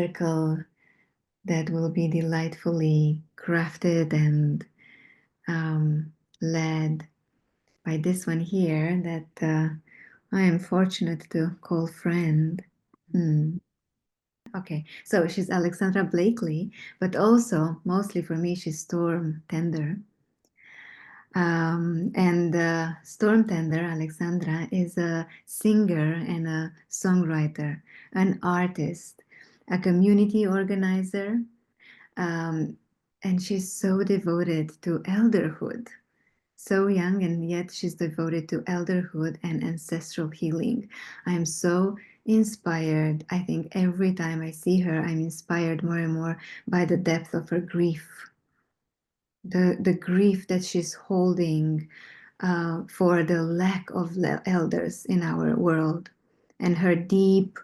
circle that will be delightfully crafted and led by this one here that I am fortunate to call friend. Okay, so she's Alexandra Blakely, but also mostly for me, she's Storm Tender. And Storm Tender, Alexandra, is a singer and a songwriter, an artist, a community organizer, and she's so devoted to elderhood. So young, and yet she's devoted to elderhood and ancestral healing. I am so inspired. I think every time I see her, I'm inspired more and more by the depth of her grief, the grief that she's holding for the lack of elders in our world, and her deep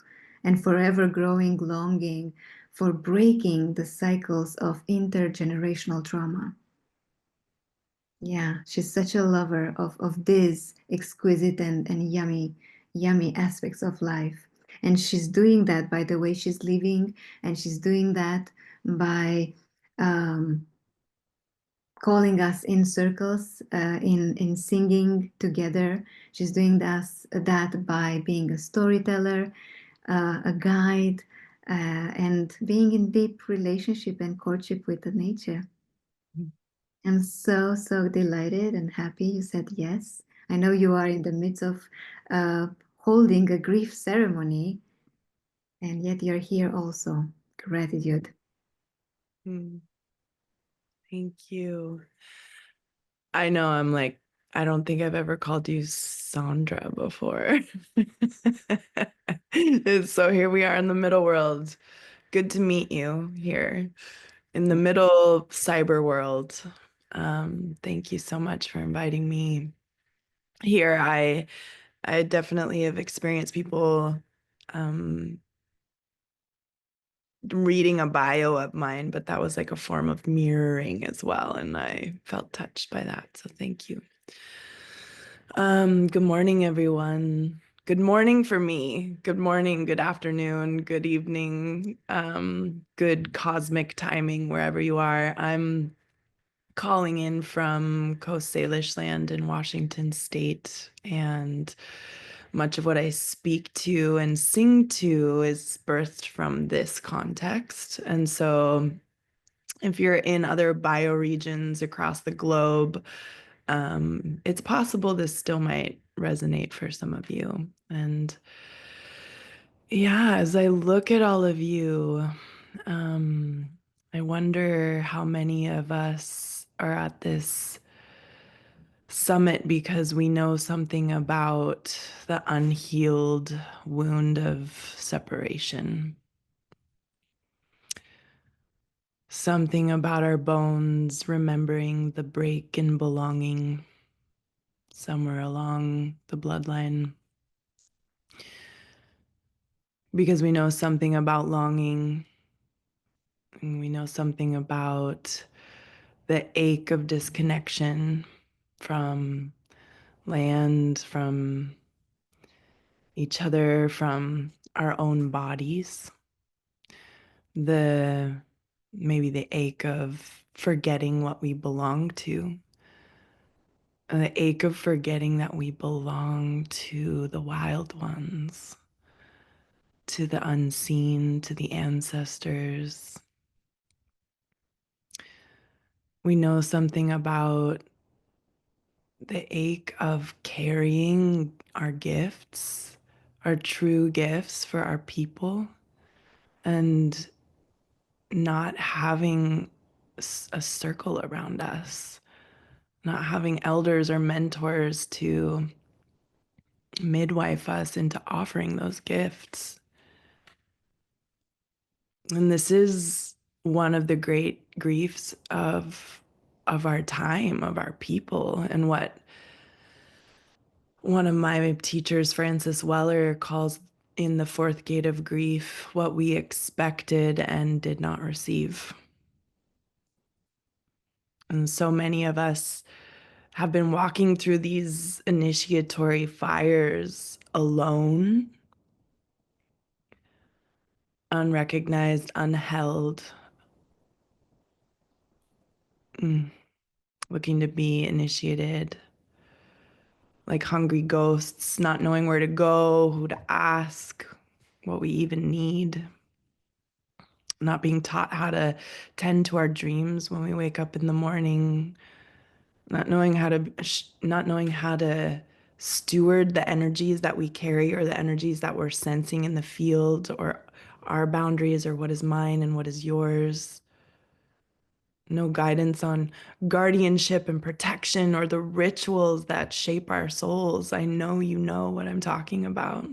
and forever growing longing for breaking the cycles of intergenerational trauma. Yeah, she's such a lover of these exquisite and yummy aspects of life. And she's doing that by the way she's living, and she's doing that by um, calling us in circles, in singing together. She's doing that by being a storyteller, a guide, and being in deep relationship and courtship with the nature. I'm so, so delighted and happy you said yes. I know you are in the midst of holding a grief ceremony, and yet you're here also. Gratitude. Thank you. I know I don't think I've ever called you Sandra before. So here we are in the middle world. Good to meet you here in the middle cyber world. Thank you so much for inviting me here. I definitely have experienced people reading a bio of mine, but that was like a form of mirroring as well, and I felt touched by that. So thank you. Good morning, everyone. Good morning for me. Good morning, good afternoon, good evening, good cosmic timing wherever you are. I'm calling in from Coast Salish land in Washington State, and much of what I speak to and sing to is birthed from this context. And so if you're in other bioregions across the globe, it's possible this still might resonate for some of you. And yeah, as I look at all of you, I wonder how many of us are at this summit because we know something about the unhealed wound of separation. Something about our bones remembering the break in belonging somewhere along the bloodline. Because we know something about longing, and we know something about the ache of disconnection from land, from each other, from our own bodies. Maybe the ache of forgetting what we belong to. And the ache of forgetting that we belong to the wild ones, to the unseen, to the ancestors. We know something about the ache of carrying our gifts, our true gifts for our people, and not having a circle around us, not having elders or mentors to midwife us into offering those gifts. And this is one of the great griefs of our time, of our people, and what one of my teachers, Francis Weller, calls in the fourth gate of grief, what we expected and did not receive. And so many of us have been walking through these initiatory fires alone, unrecognized, unheld, looking to be initiated, like hungry ghosts, not knowing where to go, who to ask, what we even need, not being taught how to tend to our dreams when we wake up in the morning, not knowing how to steward the energies that we carry or the energies that we're sensing in the field, or our boundaries, or what is mine and what is yours. No guidance on guardianship and protection or the rituals that shape our souls. I know you know what I'm talking about.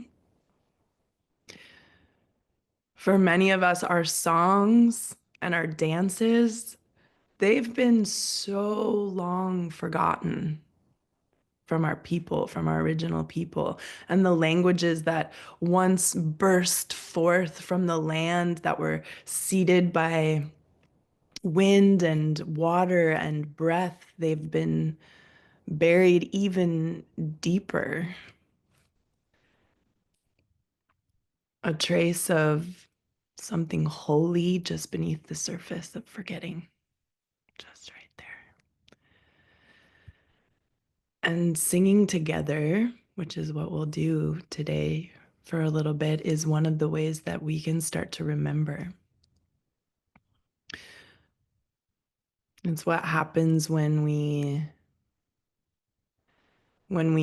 For many of us, our songs and our dances, they've been so long forgotten from our people, from our original people, and the languages that once burst forth from the land, that were seeded by wind and water and breath, they've been buried even deeper. A trace of something holy just beneath the surface of forgetting, just right there. And singing together, which is what we'll do today for a little bit, is one of the ways that we can start to remember. It's what happens when we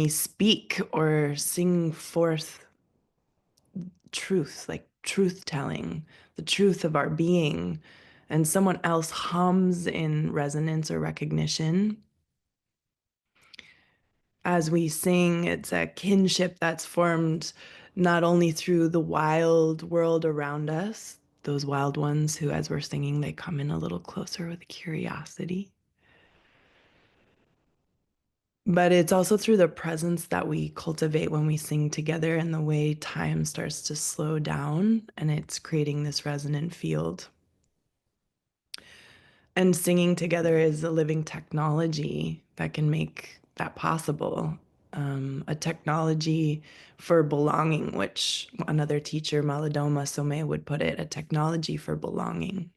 speak or sing forth truth, like truth telling, the truth of our being, and someone else hums in resonance or recognition. As we sing, it's a kinship that's formed not only through the wild world around us, those wild ones who, as we're singing, they come in a little closer with curiosity, but it's also through the presence that we cultivate when we sing together, and the way time starts to slow down, and it's creating this resonant field. And singing together is a living technology that can make that possible. A technology for belonging, which another teacher, Malidoma Somé, would put it, a technology for belonging.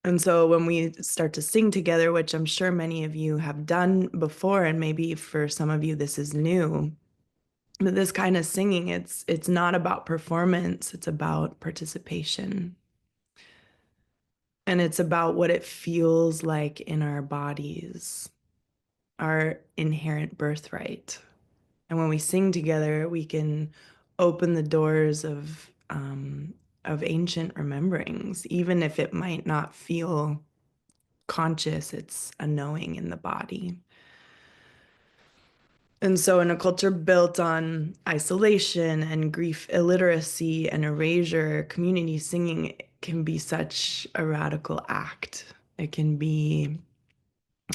And so when we start to sing together, which I'm sure many of you have done before, and maybe for some of you this is new, but this kind of singing, it's not about performance, it's about participation. And it's about what it feels like in our bodies, our inherent birthright. And when we sing together, we can open the doors of ancient rememberings, even if it might not feel conscious, it's a knowing in the body. And so in a culture built on isolation and grief illiteracy and erasure, community singing can be such a radical act. It can be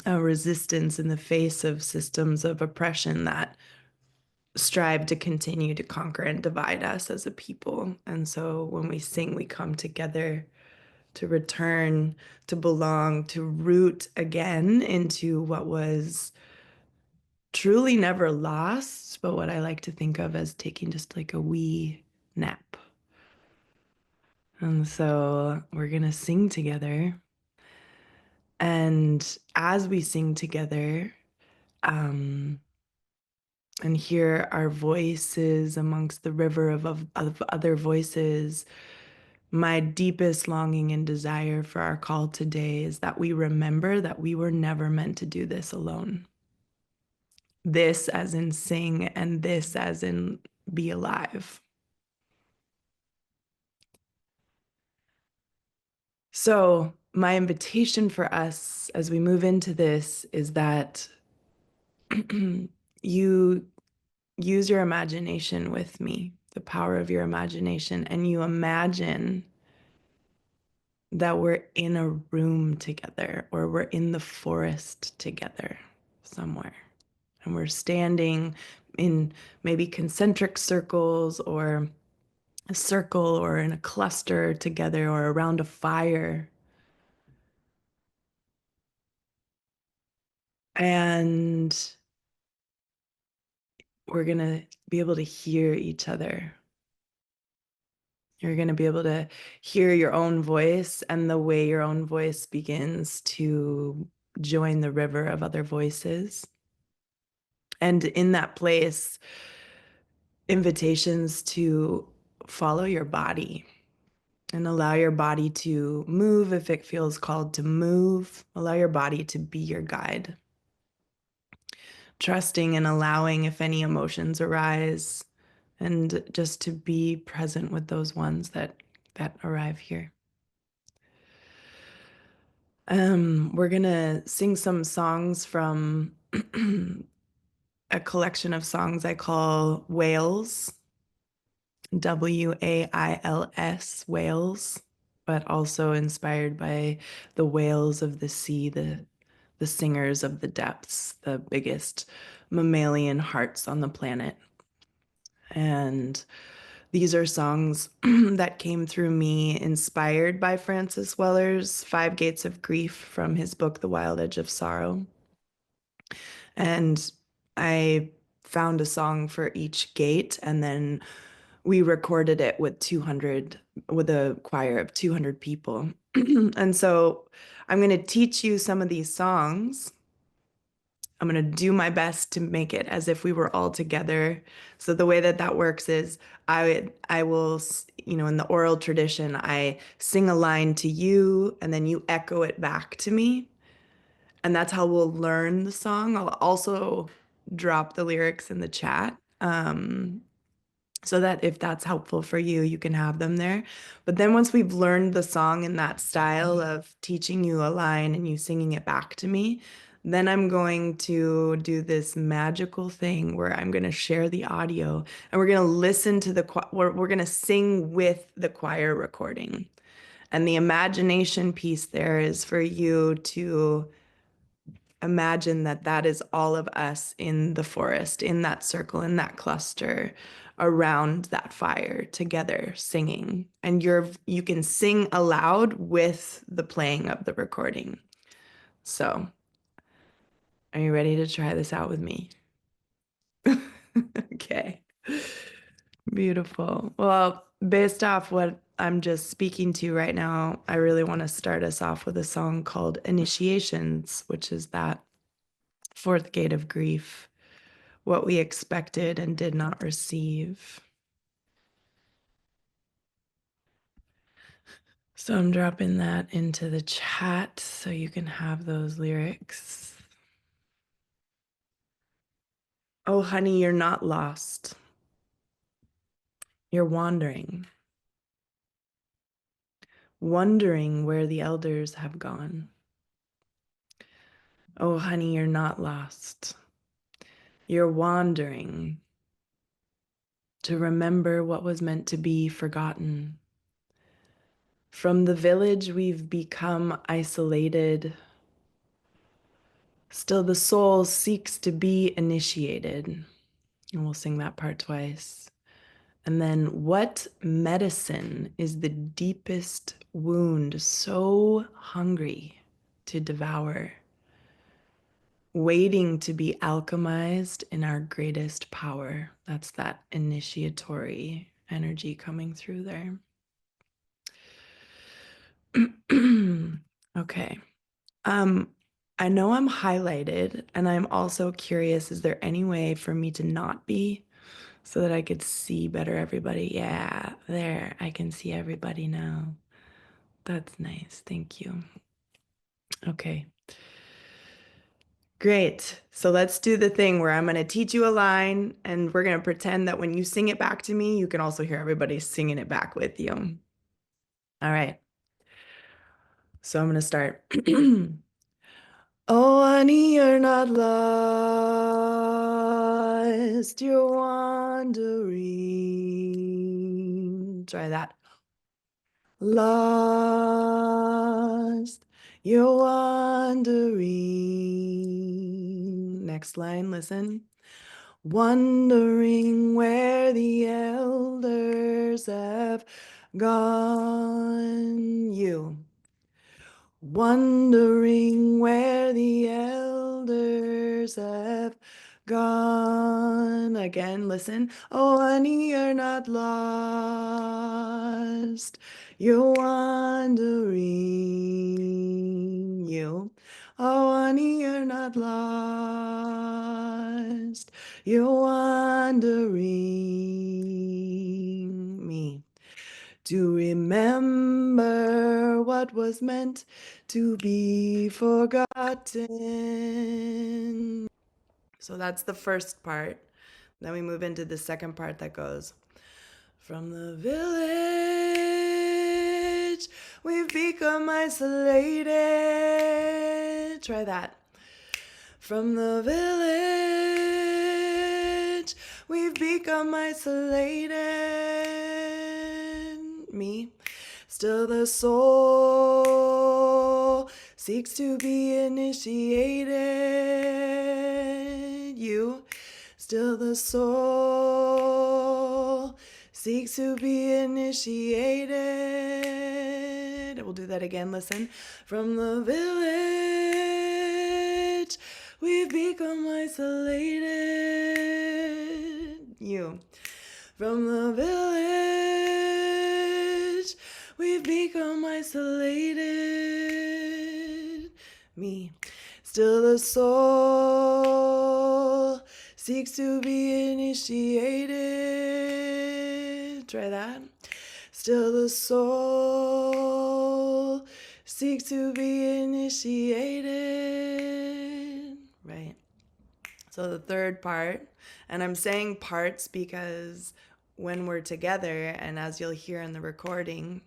a resistance in the face of systems of oppression that strive to continue to conquer and divide us as a people. And so when we sing, we come together to return, to belong, to root again into what was truly never lost, but what I like to think of as taking just like a wee nap. And so we're going to sing together. And as we sing together, and hear our voices amongst the river of other voices, my deepest longing and desire for our call today is that we remember that we were never meant to do this alone. This as in sing, and this as in be alive. So my invitation for us as we move into this is that you use your imagination with me, the power of your imagination, and you imagine that we're in a room together, or we're in the forest together somewhere. And we're standing in maybe concentric circles, or a circle, or in a cluster together, or around a fire. And we're going to be able to hear each other. You're going to be able to hear your own voice and the way your own voice begins to join the river of other voices. And in that place, invitations to follow your body and allow your body to move if it feels called to move. Allow your body to be your guide. Trusting and allowing if any emotions arise, and just to be present with those ones that arrive here. We're gonna sing some songs from a collection of songs I call Whales, Wails, whales, but also inspired by the whales of the sea, the singers of the depths, the biggest mammalian hearts on the planet. And these are songs that came through me inspired by Francis Weller's Five Gates of Grief from his book, The Wild Edge of Sorrow. And I found a song for each gate, and then we recorded it with a choir of 200 people. And so I'm going to teach you some of these songs. I'm going to do my best to make it as if we were all together. So the way that works is I will, in the oral tradition, I sing a line to you and then you echo it back to me. And that's how we'll learn the song. I'll also drop the lyrics in the chat. So that if that's helpful for you, you can have them there. But then once we've learned the song in that style of teaching you a line and you singing it back to me, then I'm going to do this magical thing where I'm going to share the audio and we're going to listen to we're going to sing with the choir recording. And the imagination piece there is for you to imagine that is all of us in the forest, in that circle, in that cluster, around that fire together singing. And you can sing aloud with the playing of the recording. So, are you ready to try this out with me? Okay. Beautiful. Well, based off what I'm just speaking to right now, I really want to start us off with a song called Initiations, which is that fourth gate of grief, what we expected and did not receive. So I'm dropping that into the chat so you can have those lyrics. Oh, honey, you're not lost. You're wandering, wondering where the elders have gone. Oh, honey, you're not lost. You're wandering to remember what was meant to be forgotten. From the village, we've become isolated. Still, the soul seeks to be initiated. And we'll sing that part twice. And then, what medicine is the deepest wound so hungry to devour, waiting to be alchemized in our greatest power? That's that initiatory energy coming through there. Okay. I know I'm highlighted, and I'm also curious, is there any way for me to not be so that I could see better everybody? Yeah, there, I can see everybody now. That's nice. Thank you. Okay. Great. So let's do the thing where I'm going to teach you a line and we're going to pretend that when you sing it back to me, you can also hear everybody singing it back with you. All right. So I'm going to start. Oh, honey, you're not lost. You're wandering. Try that. Lost. You're wandering. Next line, listen. Wondering where the elders have gone. You. Wondering where the elders have gone. one. Again, listen. Oh, honey, you're not lost. You're wandering. You. Oh, honey, you're not lost. You're wandering. Me. To remember what was meant to be forgotten. So that's the first part. Then we move into the second part that goes, from the village, we've become isolated. Try that. From the village, we've become isolated. Me. Still the soul seeks to be initiated. You. Still the soul seeks to be initiated. We'll do that again. Listen. From the village, we've become isolated. You. From the village, we've become isolated. Me. Still the soul seeks to be initiated. Try that. Still the soul seeks to be initiated. Right. So the third part, and I'm saying parts because when we're together, and as you'll hear in the recording,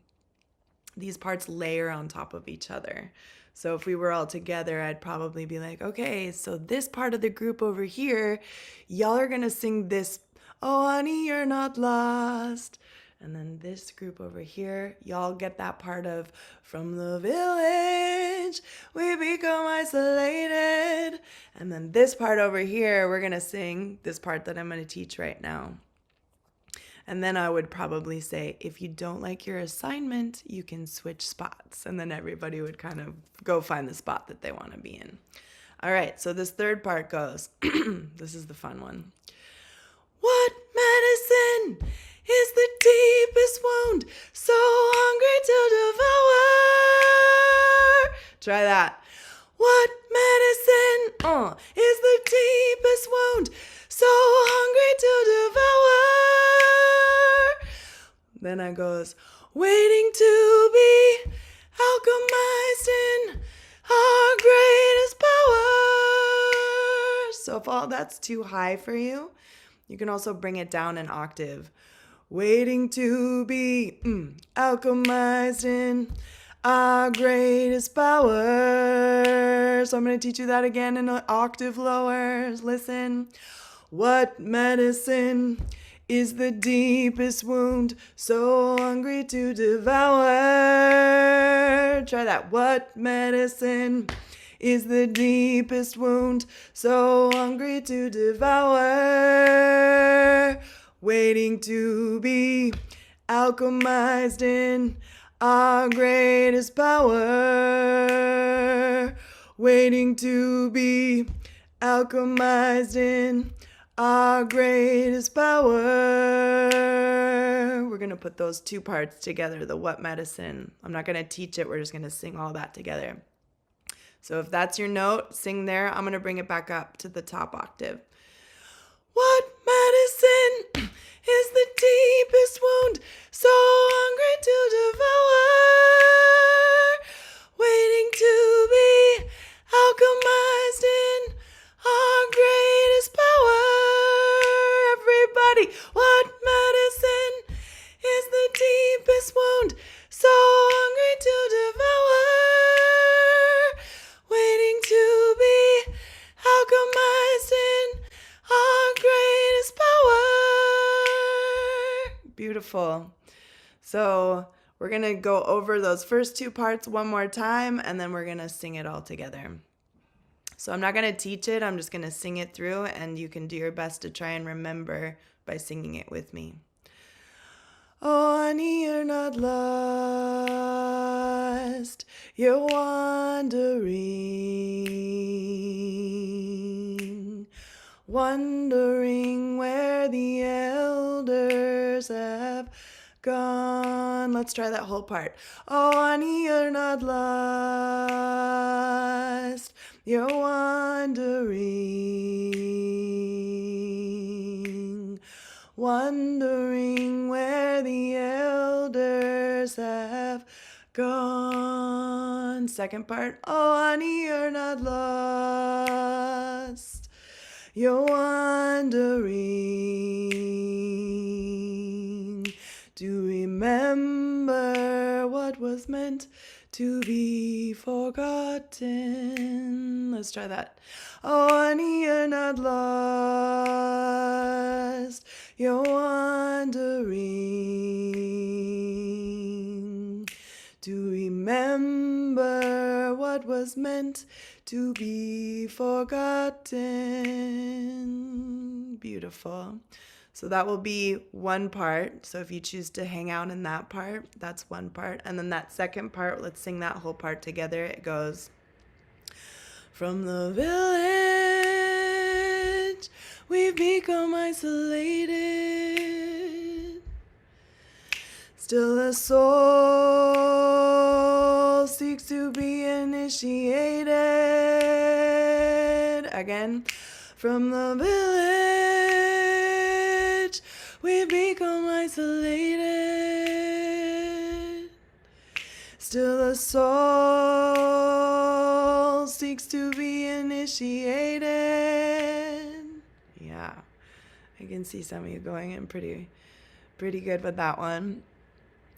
these parts layer on top of each other. So if we were all together, I'd probably be like, okay, so this part of the group over here, y'all are gonna sing this, oh honey, you're not lost. And then this group over here, y'all get that part of, from the village, we become isolated. And then this part over here, we're gonna sing this part that I'm gonna teach right now. And then I would probably say, if you don't like your assignment, you can switch spots. And then everybody would kind of go find the spot that they want to be in. All right, so this third part goes, this is the fun one. What medicine is the deepest wound, so hungry to devour? Try that. What medicine is the deepest wound, so hungry to devour? Then I goes, waiting to be alchemized in our greatest power. So if all that's too high for you, you can also bring it down an octave. Waiting to be alchemized in our greatest power. So I'm going to teach you that again in an octave lower. Listen. What medicine is the deepest wound, so hungry to devour? Try that. What medicine is the deepest wound, so hungry to devour? Waiting to be alchemized in our greatest power. Waiting to be alchemized in our greatest power. We're going to put those two parts together, the what medicine. I'm not going to teach it. We're just going to sing all that together. So if that's your note, sing there. I'm going to bring it back up to the top octave. What medicine is the deepest wound, so hungry to devour? Waiting to be alchemized in our greatest power. Everybody, what medicine is the deepest wound, so hungry to devour? Waiting to be alchemized in our greatest power. Beautiful. So we're going to go over those first two parts one more time, and then we're going to sing it all together. So I'm not going to teach it. I'm just going to sing it through, and you can do your best to try and remember by singing it with me. Oh, honey, you're not lost. You're wandering. Wondering where let's try that whole part. Oh, honey, you're not lost. You're wandering, wondering where the elders have gone. Second part. Oh, honey, you're not lost. You're wandering to remember what was meant to be forgotten. Let's try that. Oh, honey, you're not lost. You're wandering to remember what was meant to be forgotten. Beautiful. So that will be one part. So if you choose to hang out in that part, that's one part. And then that second part, let's sing that whole part together. It goes, from the village, we've become isolated. Still a soul seeks to be initiated. Again, from the village, we've become isolated. Still a soul seeks to be initiated. Yeah, I can see some of you going in pretty good with that one.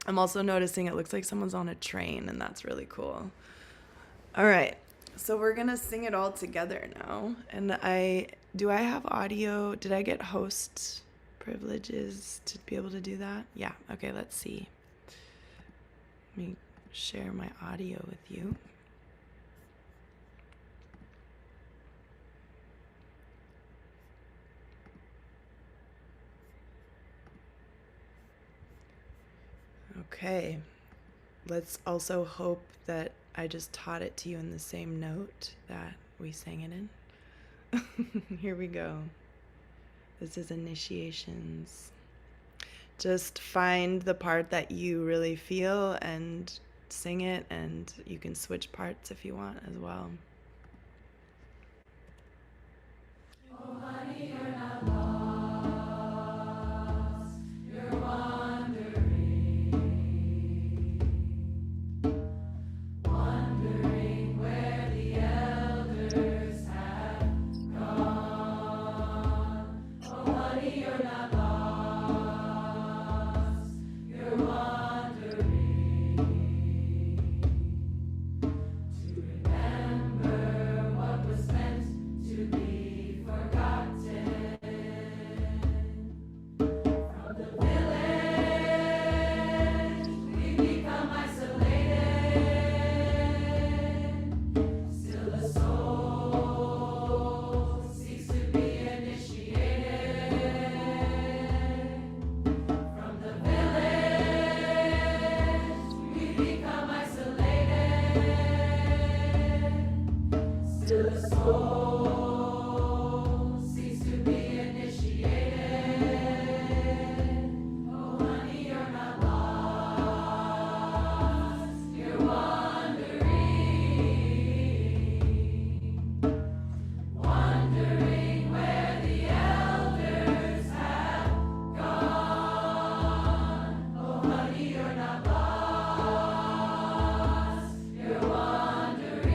I'm also noticing it looks like someone's on a train, and that's really cool. All right, so we're gonna sing it all together now. And do I have audio? Did I get host privileges to be able to do that? Yeah, okay, let's see. Let me share my audio with you. Okay, let's also hope that I just taught it to you in the same note that we sang it in. Here we go. This is initiations. Just find the part that you really feel and sing it, and you can switch parts if you want as well. Oh, honey, you're not lost. You're wandering, wondering where the elders have gone. Oh, honey, you're not lost. You're wandering to remember what was meant to be forgotten. From the village, we become isolated. Still a soul seeks to be initiated. From the village, we become isolated. Still a soul seeks to be initiated. Oh, honey, you're not lost. You're wandering where the elders have gone. Oh, honey, you're not lost. You're wandering.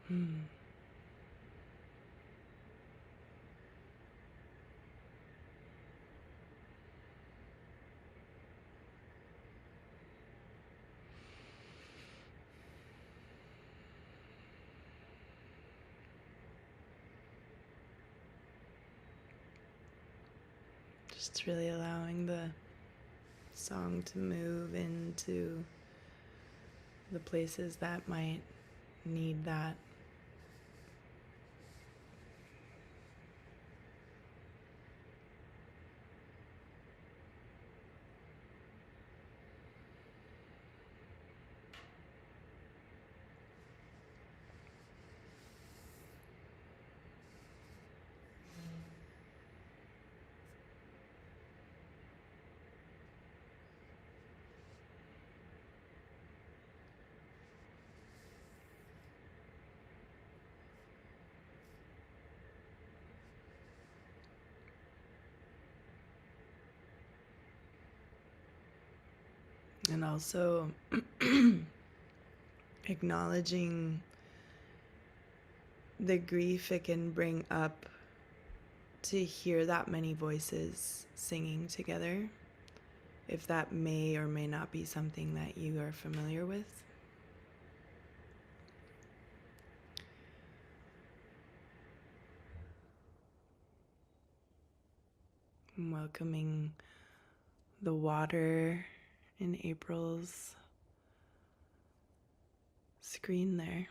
Hmm. Just really allowing the song to move into the places that might need that. And also acknowledging the grief it can bring up to hear that many voices singing together, if that may or may not be something that you are familiar with. I'm welcoming the water in April's screen there.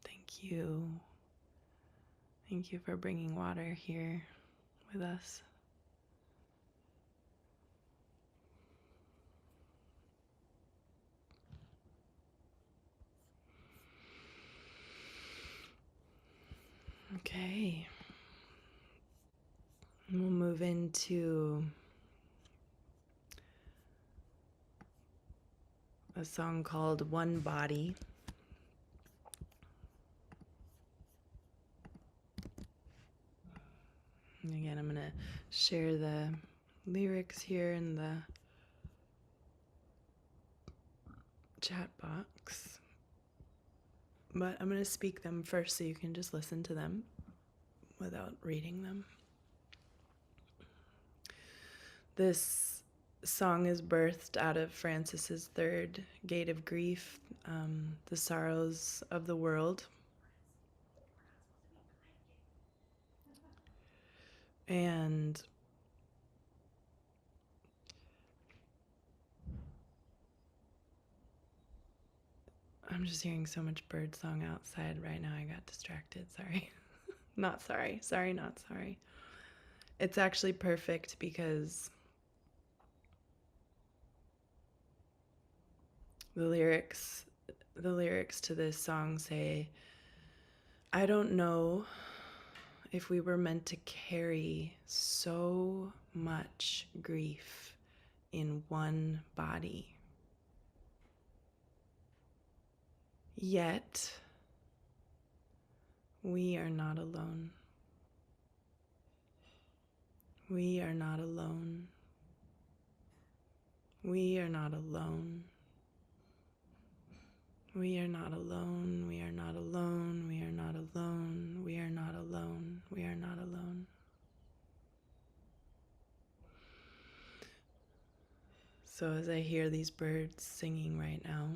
Thank you. Thank you for bringing water here with us. Okay. We'll move into a song called One Body. And again, I'm going to share the lyrics here in the chat box. But I'm going to speak them first so you can just listen to them without reading them. This song is birthed out of Francis's third gate of grief, the sorrows of the world. And I'm just hearing so much bird song outside right now. I got distracted. Sorry. Not sorry. Sorry, not sorry. It's actually perfect because the lyrics to this song say, I don't know if we were meant to carry so much grief in one body. Yet, we are not alone. We are not alone. We are not alone. We are not alone. We are not alone. We are not alone. We are not alone. We are not alone. So as I hear these birds singing right now,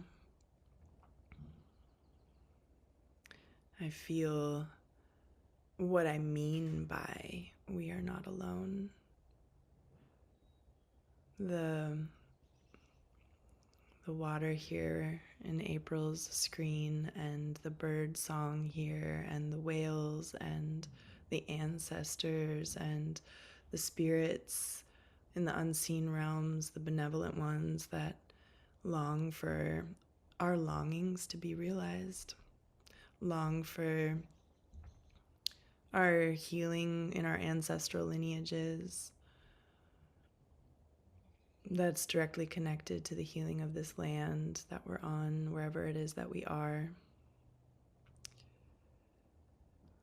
I feel what I mean by we are not alone. The water here in April's screen, and the bird song here, and the whales, and the ancestors, and the spirits in the unseen realms, the benevolent ones that long for our longings to be realized, long for our healing in our ancestral lineages, that's directly connected to the healing of this land that we're on, wherever it is that we are.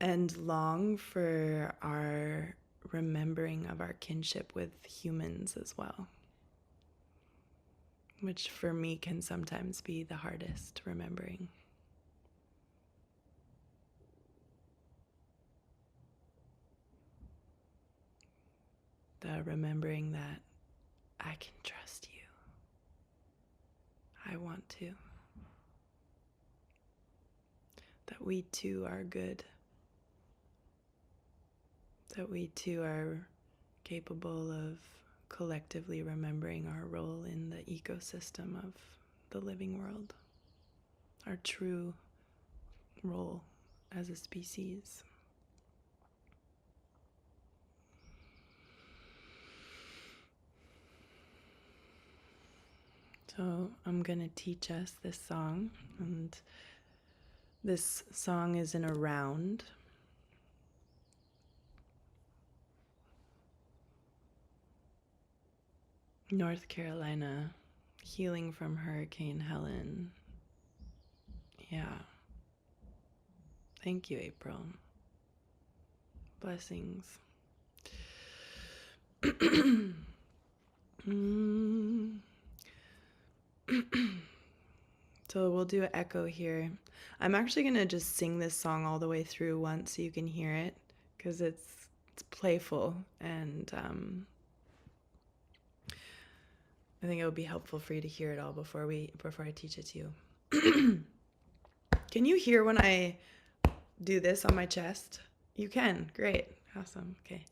And long for our remembering of our kinship with humans as well, which for me can sometimes be the hardest, remembering. The remembering that I can trust you. I want to. That we too are good. That we too are capable of collectively remembering our role in the ecosystem of the living world. Our true role as a species. So I'm going to teach us this song, and this song is in a round. North Carolina, healing from Hurricane Helen. Yeah. Thank you, April. Blessings. So we'll do an echo here. I'm actually going to just sing this song all the way through once so you can hear it, because it's playful, and I think it would be helpful for you to hear it all before I teach it to you. Can you hear when I do this on my chest? You can. Great. Awesome. Okay.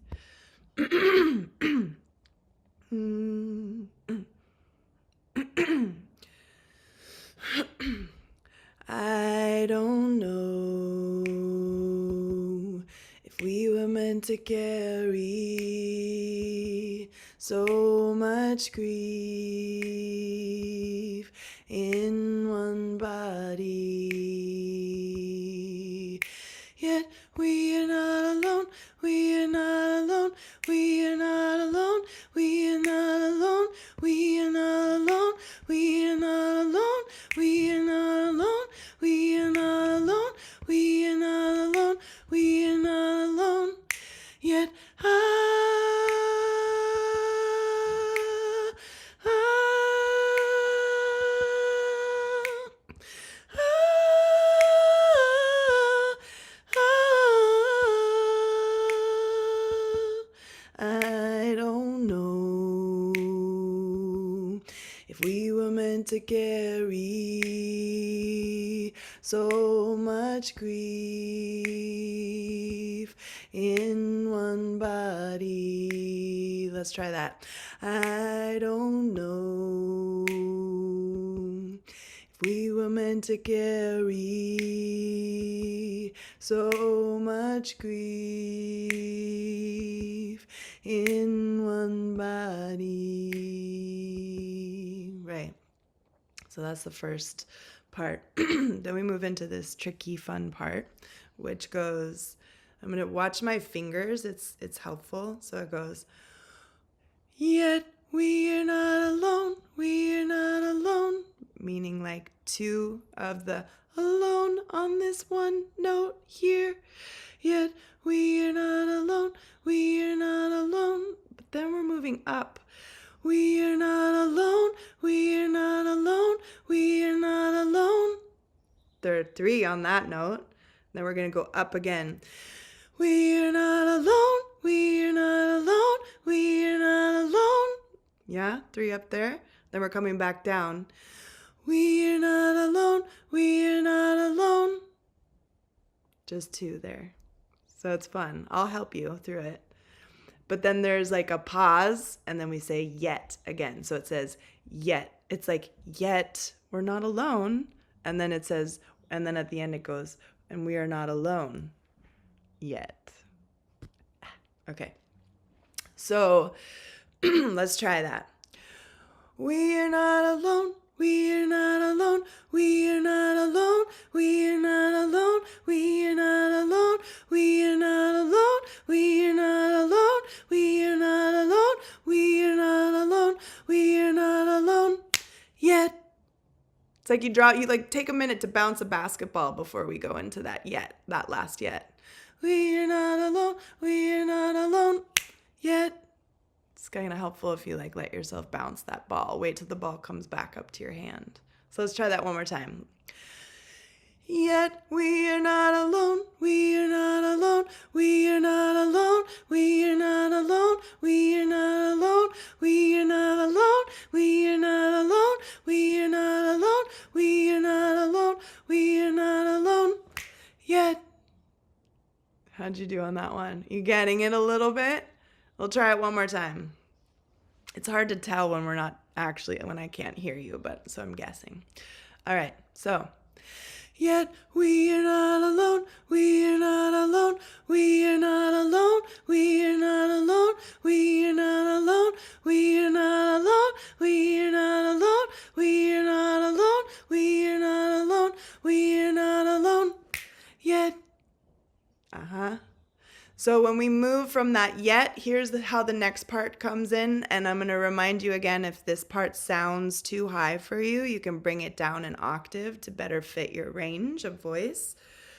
I don't know if we were meant to carry so much grief in one body. Yet we are not alone, we are not alone, we are not alone, we are not alone, we are not alone, we are not alone, we are not alone, we are not alone, we are not alone, we are not alone. Yet I don't know if we were meant to carry so much grief in one body. Let's try that. I don't know if we were meant to carry so much grief in one body. Right. So that's the first part. Then we move into this tricky, fun part, which goes, I'm going to watch my fingers. It's helpful. So it goes, yet we are not alone. We are not alone. Meaning like two of the alone on this one note here. Yet we are not alone. We are not alone. But then we're moving up. We are not alone. We are not alone. We are not alone. There are three on that note. Then we're going to go up again. We are not alone. We are not alone. We are not alone. Yeah, three up there. Then we're coming back down. We are not alone. We are not alone. Just two there. So it's fun. I'll help you through it. But then there's like a pause, and then we say yet again. So it says yet. It's like yet we're not alone. And then it says, and then at the end it goes, and we are not alone yet. Okay. So let's try that. We are not alone. We are not alone. We are not alone. We are not alone. We are not alone. We are not alone. We are not alone. We are not alone. We are not alone. We are not alone yet. It's like you like take a minute to bounce a basketball before we go into that yet, that last yet. We are not alone. We are not alone. Yet, it's kind of helpful if you like let yourself bounce that ball. Wait till the ball comes back up to your hand. So let's try that one more time. Yet we are not alone, we are not alone, we are not alone, we are not alone, we are not alone, we are not alone, we are not alone, we are not alone, we are not alone, we are not alone, yet. How'd you do on that one? You getting it a little bit? We'll try it one more time. It's hard to tell when when I can't hear you, but so I'm guessing. All right, so. Yet we are not alone, we are not alone, we are not alone, we are not alone, we are not alone, we are not alone, we are not alone, we are not alone, we are not alone, we are not alone, yet. So when we move from that yet, here's how the next part comes in. And I'm going to remind you again, if this part sounds too high for you, you can bring it down an octave to better fit your range of voice.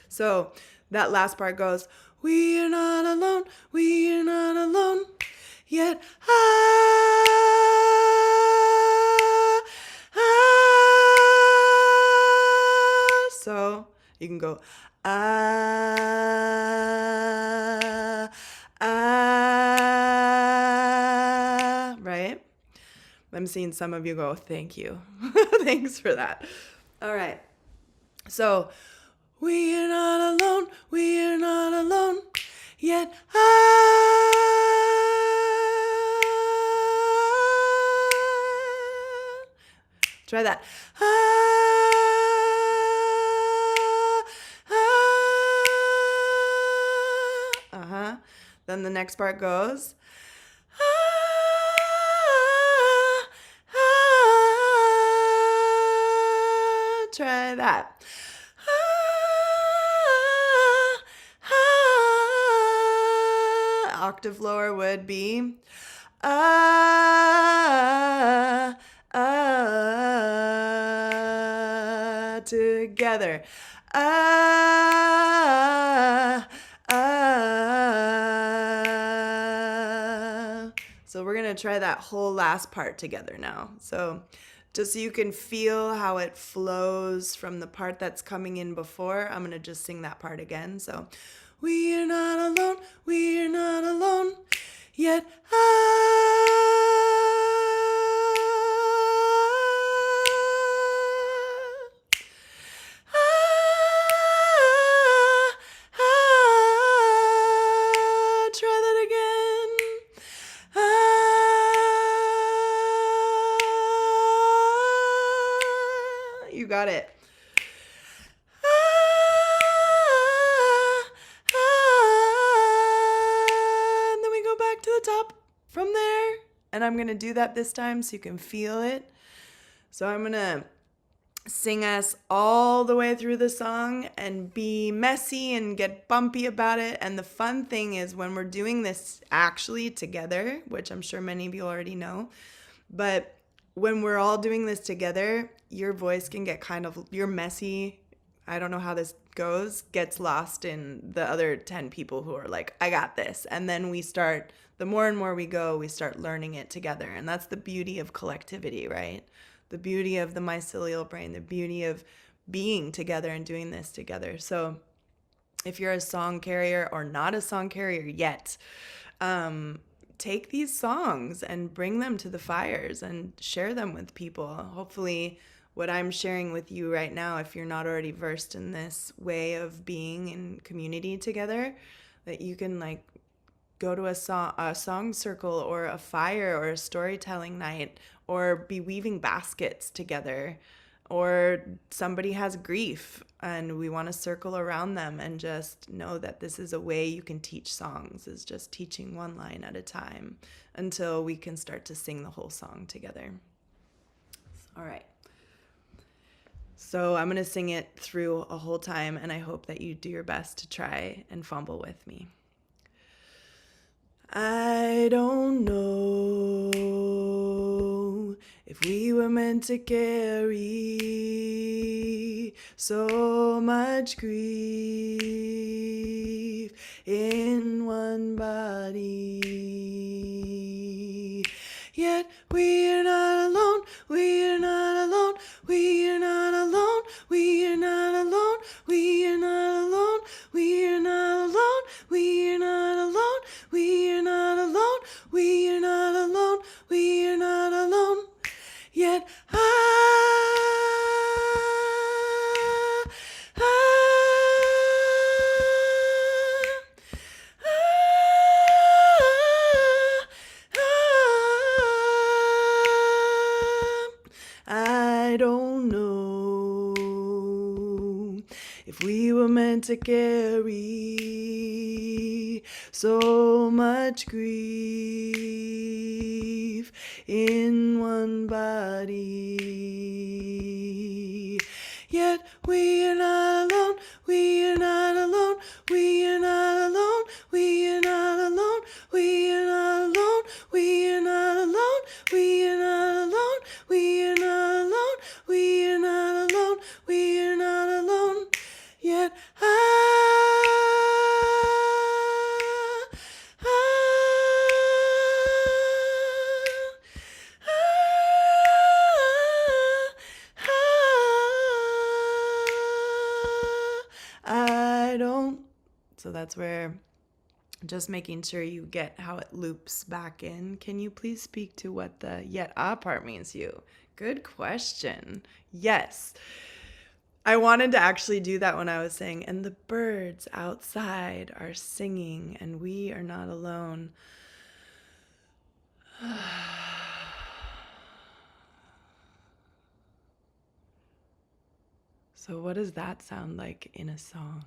So that last part goes, we are not alone, we are not alone, yet So you can go, right? I'm seeing some of you go, thank you. Thanks for that. All right. So, we are not alone, we are not alone, yet Try that. Then the next part goes. Try that. Octave lower would be together. So we're going to try that whole last part together now. So just so you can feel how it flows from the part that's coming in before, I'm going to just sing that part again. So, we are not alone, we are not alone, yet try that again. You got it. And then we go back to the top from there. And I'm going to do that this time so you can feel it. So I'm going to sing us all the way through the song and be messy and get bumpy about it. And the fun thing is when we're doing this actually together, which I'm sure many of you already know, but when we're all doing this together, your voice can get you're messy, I don't know how this goes, gets lost in the other 10 people who are like, I got this. And then the more and more we go, we start learning it together. And that's the beauty of collectivity, right? The beauty of the mycelial brain, the beauty of being together and doing this together. So if you're a song carrier or not a song carrier yet, take these songs and bring them to the fires and share them with people. Hopefully what I'm sharing with you right now, if you're not already versed in this way of being in community together, that you can like go to a song circle or a fire or a storytelling night or be weaving baskets together, or somebody has grief and we want to circle around them and just know that this is a way you can teach songs, is just teaching one line at a time until we can start to sing the whole song together. All right. So I'm going to sing it through a whole time, and I hope that you do your best to try and fumble with me. I don't know if we were were meant to carry so much grief in one body. Yet we are not alone, we are not alone, we are not alone, we are not alone, we are not alone, we are not alone, we are not alone, we are not alone, we are not alone, we are not alone. Yet I don't know if we were meant to carry so much grief in one body. Yet we are not alone, we are not alone, we are not alone, we are not alone, we are not alone, we are not alone, we are not alone, we are not alone, we are not alone, we are not alone. Yet I don't. So that's where just making sure you get how it loops back in. Can you please speak to what the yet part means to you? Good question. Yes. I wanted to actually do that when I was saying, and the birds outside are singing and we are not alone. So what does that sound like in a song?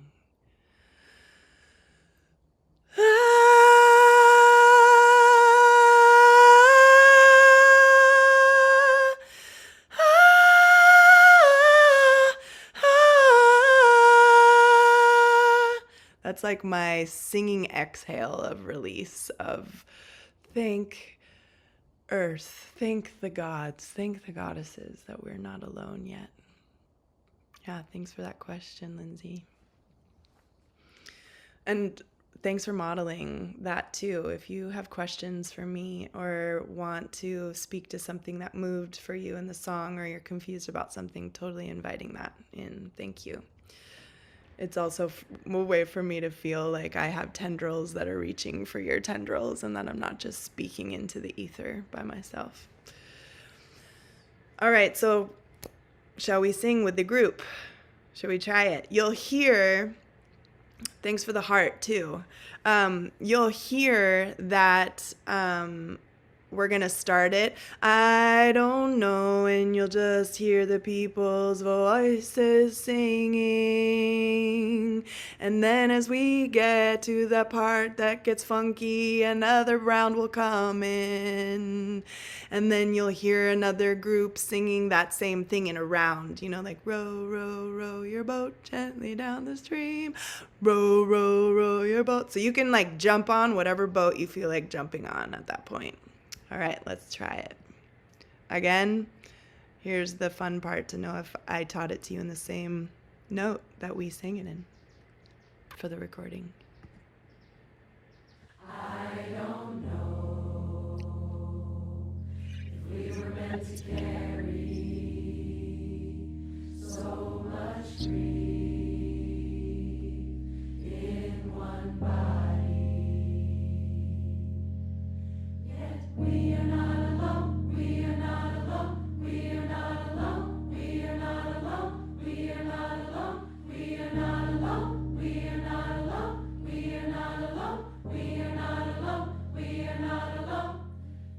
That's like my singing exhale of release of thank earth, thank the gods, thank the goddesses that we're not alone yet. Yeah, thanks for that question, Lindsay. And thanks for modeling that too. If you have questions for me or want to speak to something that moved for you in the song, or you're confused about something, totally inviting that in. Thank you. It's also a way for me to feel like I have tendrils that are reaching for your tendrils and that I'm not just speaking into the ether by myself. All right, so shall we sing with the group? Shall we try it? You'll hear, thanks for the heart too. You'll hear that we're going to start it. I don't know, and you'll just hear the people's voices singing. And then as we get to the part that gets funky, another round will come in. And then you'll hear another group singing that same thing in a round, you know, like row, row, row your boat gently down the stream. Row, row, row your boat. So you can like jump on whatever boat you feel like jumping on at that point. All right, let's try it. Again, here's the fun part to know if I taught it to you in the same note that we sang it in for the recording. I don't know if we were meant to carry so much grief in one body. Yet we are not alone, we are not alone, we are not alone, we are not alone, we are not alone, we are not alone, we are not alone, we are not alone, we are not alone, we are not alone.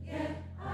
Yet I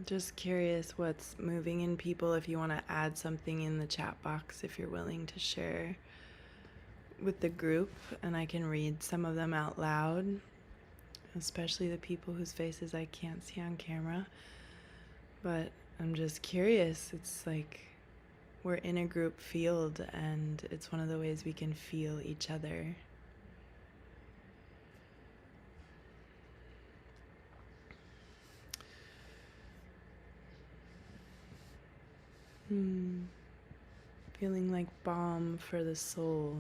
Just curious what's moving in people. If you want to add something in the chat box, if you're willing to share with the group, and I can read some of them out loud, especially the people whose faces I can't see on camera. But I'm just curious. It's like we're in a group field, and it's one of the ways we can feel each other. Feeling like balm for the soul.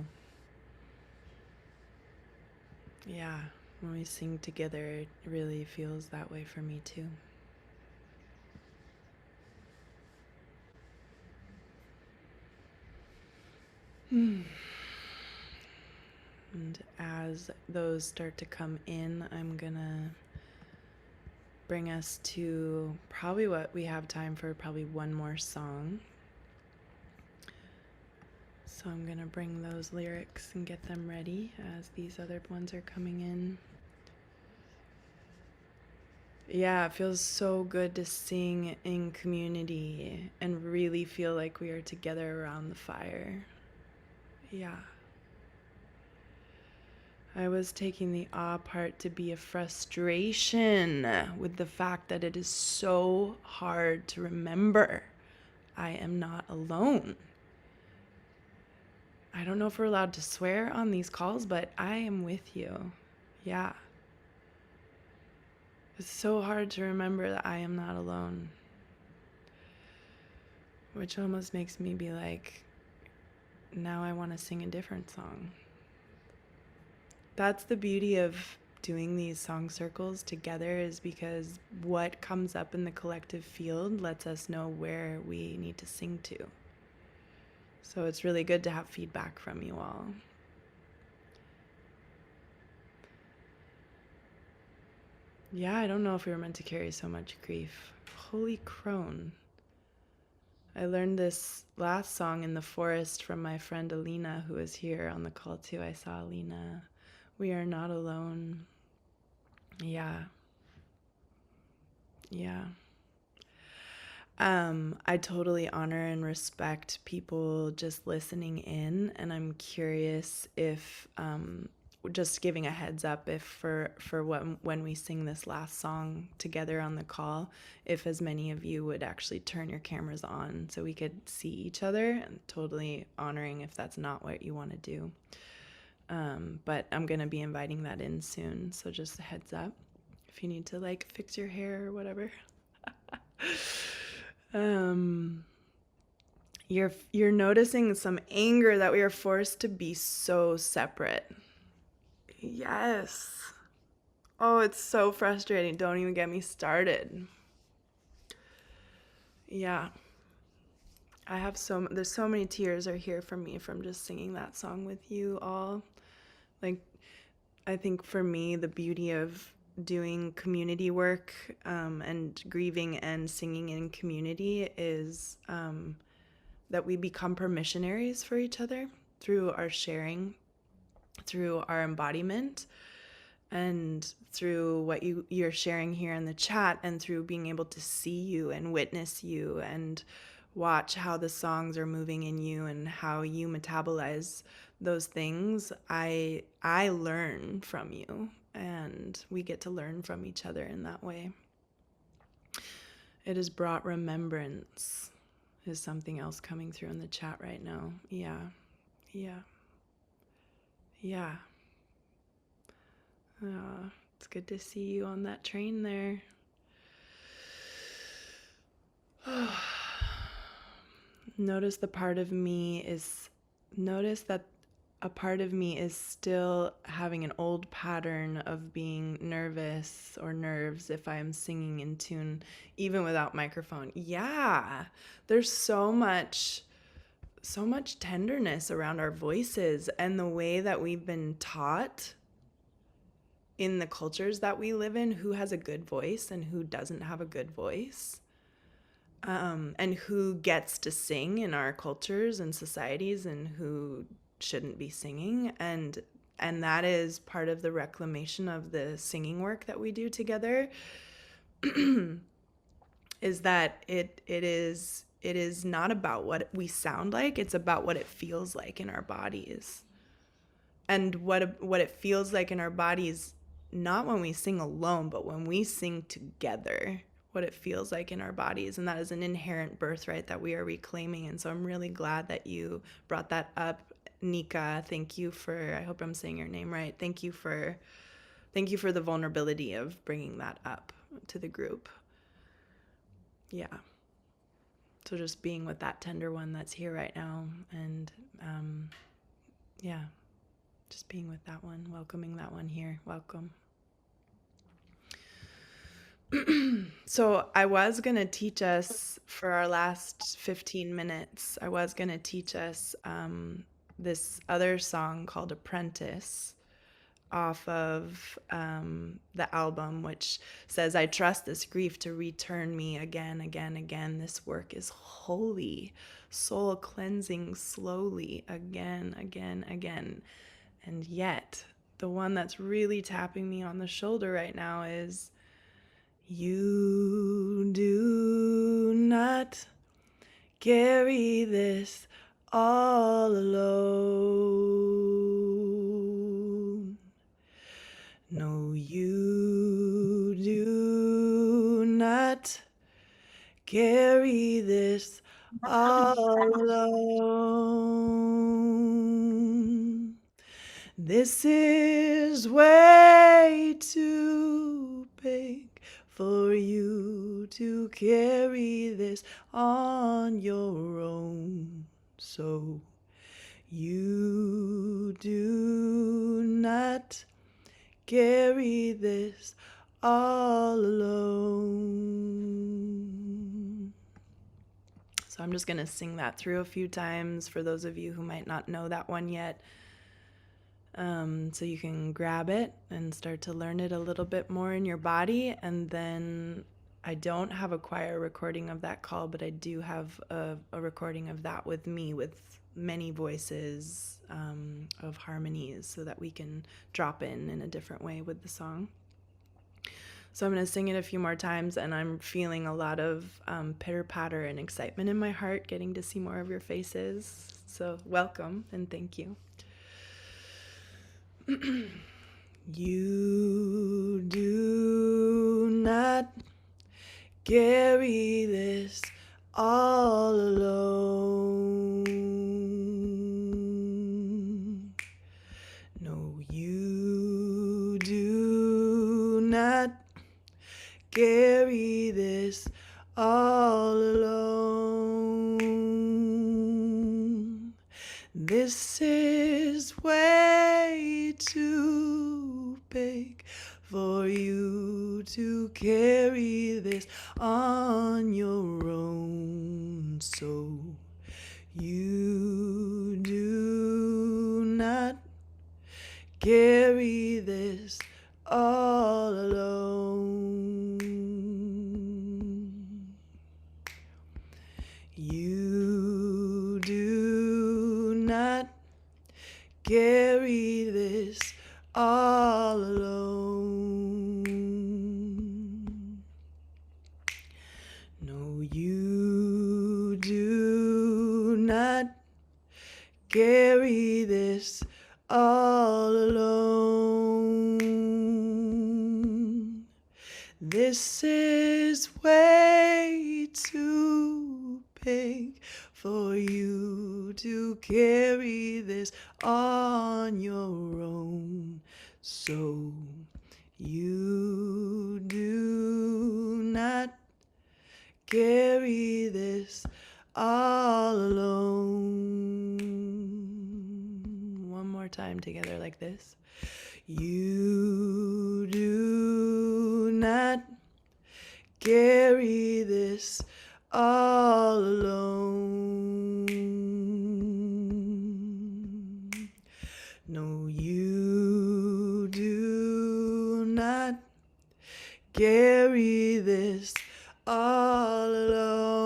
Yeah, when we sing together, it really feels that way for me too. And as those start to come in, I'm gonna bring us to probably what we have time for, probably one more song. So I'm gonna bring those lyrics and get them ready as these other ones are coming in. Yeah, it feels so good to sing in community and really feel like we are together around the fire. Yeah. I was taking the awe part to be a frustration with the fact that it is so hard to remember I am not alone. I don't know if we're allowed to swear on these calls, but I am with you. Yeah. It's so hard to remember that I am not alone. Which almost makes me be like, now I want to sing a different song. That's the beauty of doing these song circles together, is because what comes up in the collective field lets us know where we need to sing to. So it's really good to have feedback from you all. Yeah, I don't know if we were meant to carry so much grief. Holy crone. I learned this last song in the forest from my friend Alina, who was here on the call too. I saw Alina. We are not alone. Yeah. Yeah. I totally honor and respect people just listening in, and I'm curious if, just giving a heads up, if for when we sing this last song together on the call, if as many of you would actually turn your cameras on so we could see each other, and totally honoring if that's not what you want to do. But I'm going to be inviting that in soon, so just a heads up if you need to like fix your hair or whatever. You're noticing some anger that we are forced to be so separate. Yes. Oh, it's so frustrating. Don't even get me started. Yeah. There's so many tears are here from me from just singing that song with you all. Like, I think for me, the beauty of doing community work and grieving and singing in community is that we become permissionaries for each other through our sharing, through our embodiment, and through what you're sharing here in the chat, and through being able to see you and witness you and watch how the songs are moving in you and how you metabolize those things. I learn from you, and we get to learn from each other in that way. It has brought remembrance, is something else coming through in the chat right now. Yeah. It's good to see you on that train there. Notice that a part of me is still having an old pattern of being nervous or nerves if I am singing in tune, even without microphone. Yeah, there's so much tenderness around our voices, and the way that we've been taught in the cultures that we live in, who has a good voice and who doesn't have a good voice, and who gets to sing in our cultures and societies and who shouldn't be singing. And that is part of the reclamation of the singing work that we do together. is that it is not about what we sound like, it's about what it feels like in our bodies. And what it feels like in our bodies, not when we sing alone, but when we sing together, what it feels like in our bodies. And that is an inherent birthright that we are reclaiming. And so I'm really glad that you brought that up, Nika. Thank you for, I hope I'm saying your name right. Thank you for the vulnerability of bringing that up to the group. Yeah. So just being with that tender one that's here right now, and yeah, just being with that one, welcoming that one here. Welcome. So I was going to teach us for our last 15 minutes, I was going to teach us this other song called Apprentice off of the album, which says, I trust this grief to return me again, again, again. This work is holy, soul cleansing slowly, again, again, again. And yet, the one that's really tapping me on the shoulder right now is, you do not carry this all alone. No, you do not carry this all alone. This is way too big for you to carry this on your own. So you do not carry this all alone. So I'm just going to sing that through a few times for those of you who might not know that one yet. So you can grab it and start to learn it a little bit more in your body. And then I don't have a choir recording of that call, but I do have a recording of that with me, with many voices of harmonies, so that we can drop in a different way with the song. So I'm going to sing it a few more times, and I'm feeling a lot of pitter-patter and excitement in my heart, getting to see more of your faces. So welcome and thank you. You do not carry this all alone. No, you do not carry this all alone. This is way too big for you to carry this on your own. So you do not carry this all alone. You do not carry this all alone. No, you do not carry this all alone. This is way too big for you to carry this on your own. So you do not carry this all alone. One more time together like this. You do not carry this all alone. No, you do not carry this all alone.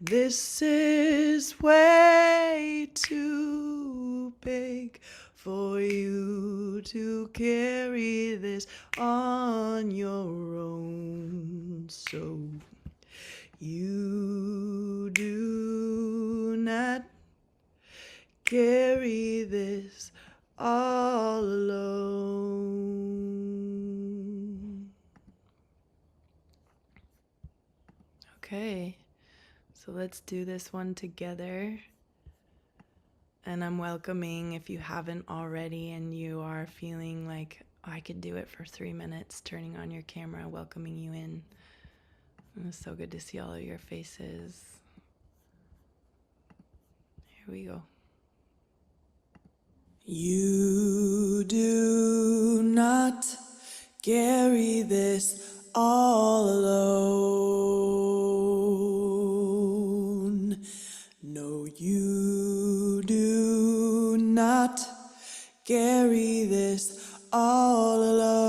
This is way too big for you to carry this on your own. So you do not carry this all alone. Okay, so let's do this one together. And I'm welcoming, if you haven't already and you are feeling like, oh, I could do it for 3 minutes, turning on your camera, welcoming you in. And it's so good to see all of your faces. Here we go. You do not carry this all alone. No, you do not carry this all alone.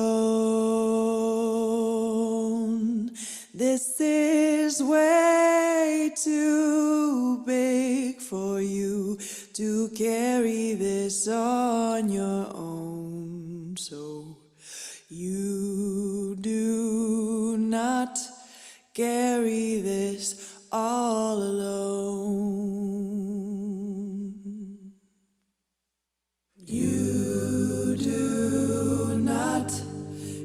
This is way too big for you to carry this on your own. So you do not carry this all alone. You do not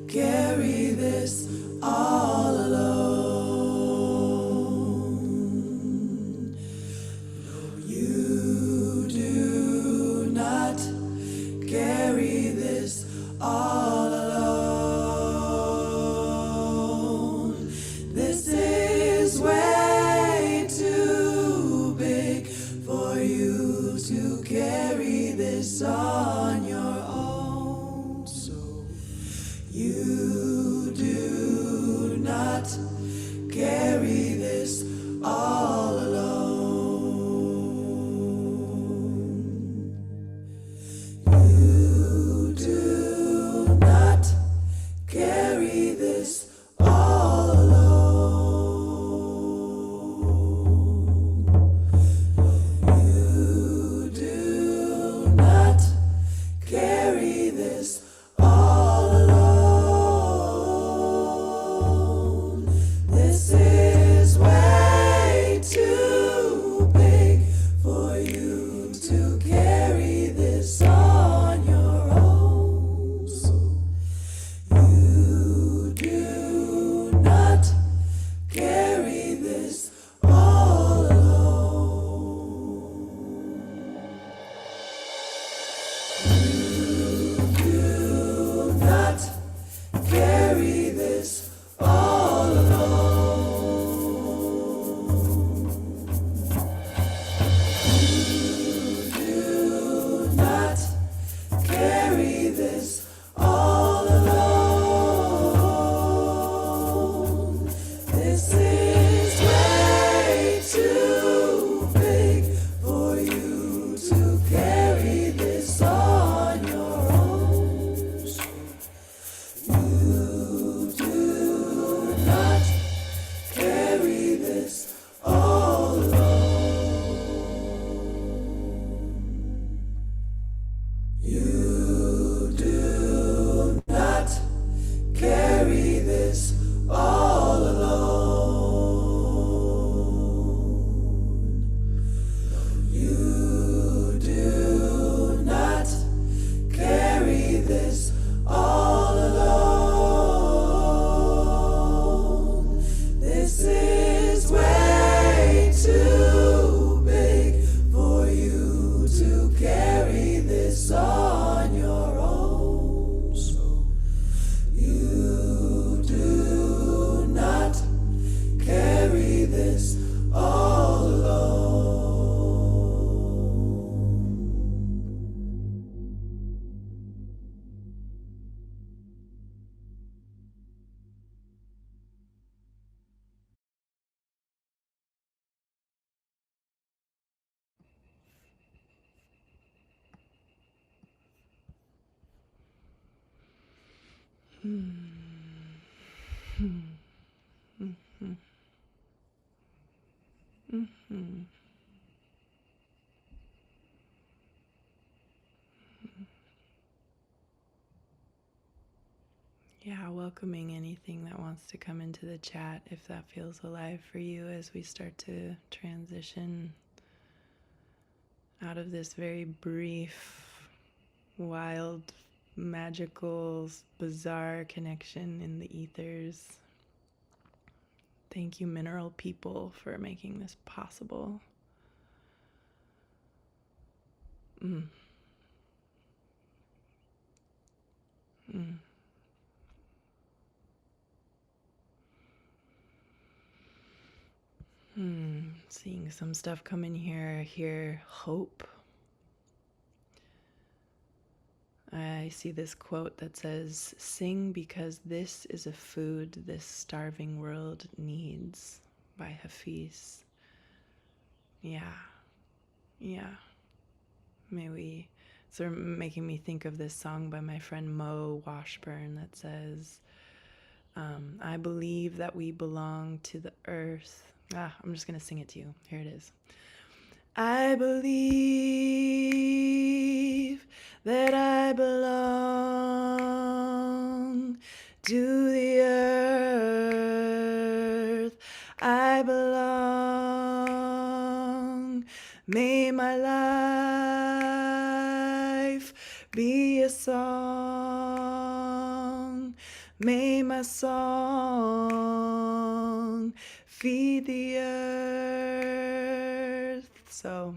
carry this all alone. No, you do not carry this all alone. This is way too big for you to carry this on your own. So you do not carry this all alone. You do not carry this all alone. You do not carry this all alone. This is way too big for you to carry this on your own. So you do not carry this all alone. You do not carry this all alone. You do not carry this all alone. This is way too big for you to carry this on your own. So you do not carry this all alone. You do not carry this all alone. You do not carry this all alone. This is way too big for you to carry this on your own. So you do not carry this all alone. Yeah, welcoming anything that wants to come into the chat if that feels alive for you as we start to transition out of this very brief, wild, magical, bizarre connection in the ethers. Thank you, mineral people, for making this possible. Mm. Mm. Seeing some stuff come in here. I hear hope. I see this quote that says, "Sing because this is a food this starving world needs," by Hafiz. Yeah. May we, sort of making me think of this song by my friend Mo Washburn that says, I believe that we belong to the earth. I'm just going to sing it to you. Here it is. I believe that I belong to the earth. I belong. May my life be a song. May my song feed the earth. So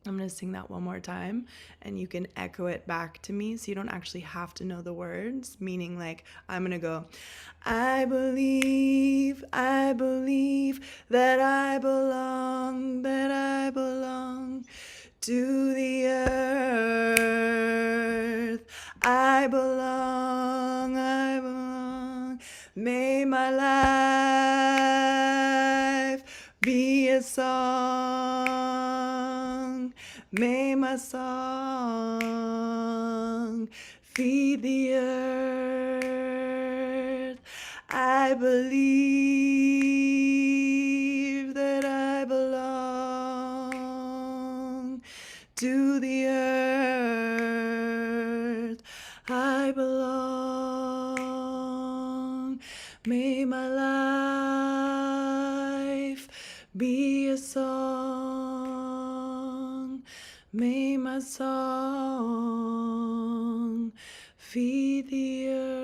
I'm going to sing that one more time, and you can echo it back to me so you don't actually have to know the words, meaning like I'm going to go, I believe that I belong to the earth. I belong. May my life be a song. May my song feed the earth. I believe that I belong to the earth. I belong. May my life be a song. May my song feed the earth.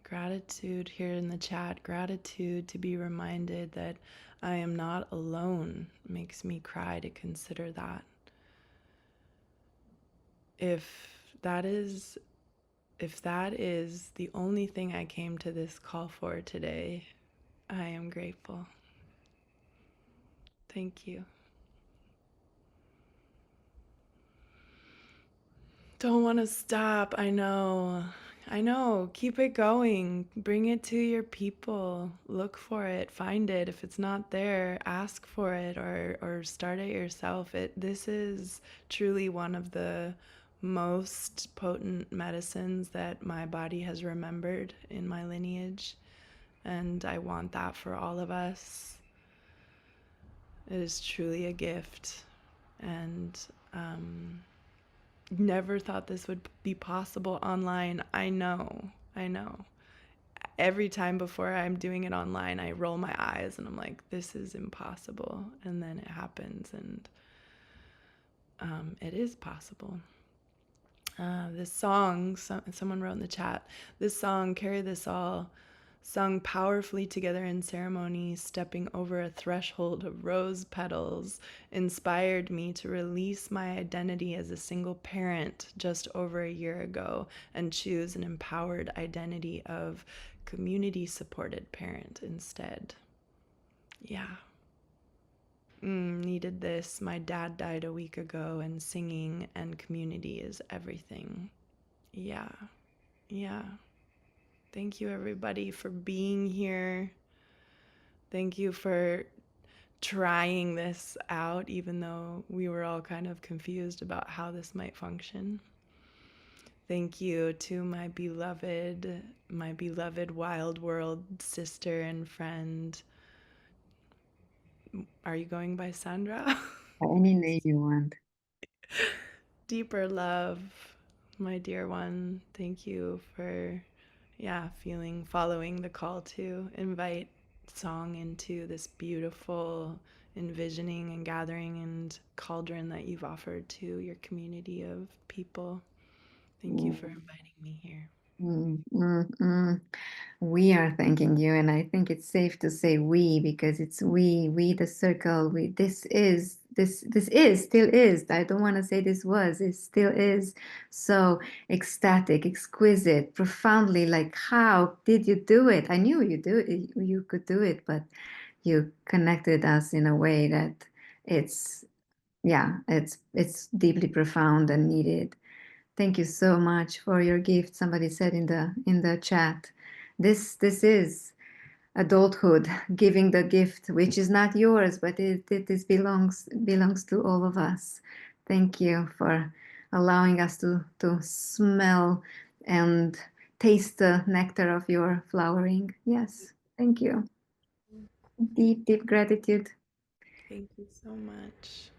Gratitude here in the chat. Gratitude to be reminded that I am not alone makes me cry to consider that. If that is the only thing I came to this call for today, I am grateful. Thank you. Don't want to stop. I know. Keep it going. Bring it to your people. Look for it. Find it. If it's not there, ask for it or start it yourself. This is truly one of the most potent medicines that my body has remembered in my lineage. And I want that for all of us. It is truly a gift. And never thought this would be possible online. I know. Every time before I'm doing it online, I roll my eyes and I'm like, this is impossible. And then it happens, and it is possible. This song, someone wrote in the chat, this song, Carry This All, sung powerfully together in ceremony, stepping over a threshold of rose petals, inspired me to release my identity as a single parent just over a year ago and choose an empowered identity of community-supported parent instead. Yeah. Needed this. My dad died a week ago, and singing and community is everything. Yeah. Thank you, everybody, for being here. Thank you for trying this out, even though we were all kind of confused about how this might function. Thank you to my beloved wild world sister and friend. Are you going by Sandra? Any name you want. Deeper love, my dear one. Thank you for, following the call to invite song into this beautiful envisioning and gathering and cauldron that you've offered to your community of people. Thank you for inviting me here. Mm, mm, mm. We are thanking you, and I think it's safe to say we, because it's we the circle. We this is still is. I don't want to say this was. It still is so ecstatic, exquisite, profoundly. Like, how did you do it? I knew you do it. You could do it, but you connected us in a way that it's it's deeply profound and needed. Thank you so much for your gift. Somebody said in the chat, this is adulthood, giving the gift, which is not yours, but it is belongs to all of us. Thank you for allowing us to smell and taste the nectar of your flowering. Yes, thank you. Deep gratitude. Thank you so much.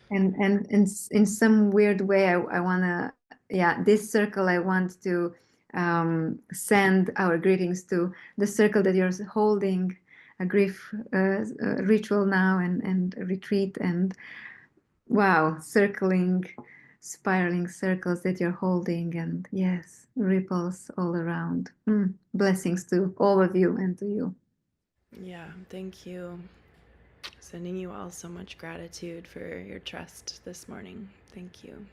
And in some weird way, I want to, this circle, I want to send our greetings to the circle that you're holding, a grief ritual now and retreat, and wow, spiraling circles that you're holding, and yes, ripples all around. Blessings to all of you and to you. Yeah, thank you. Sending you all so much gratitude for your trust this morning. Thank you.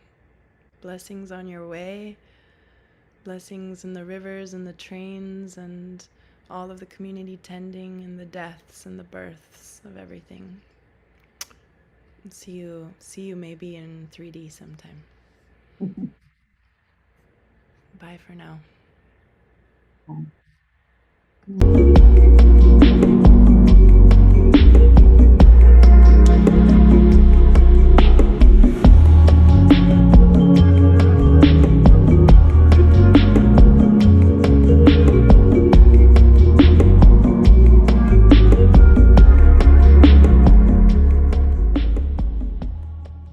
Blessings on your way. Blessings in the rivers and the trains and all of the community tending and the deaths and the births of everything. See you maybe in 3D sometime. Bye for now.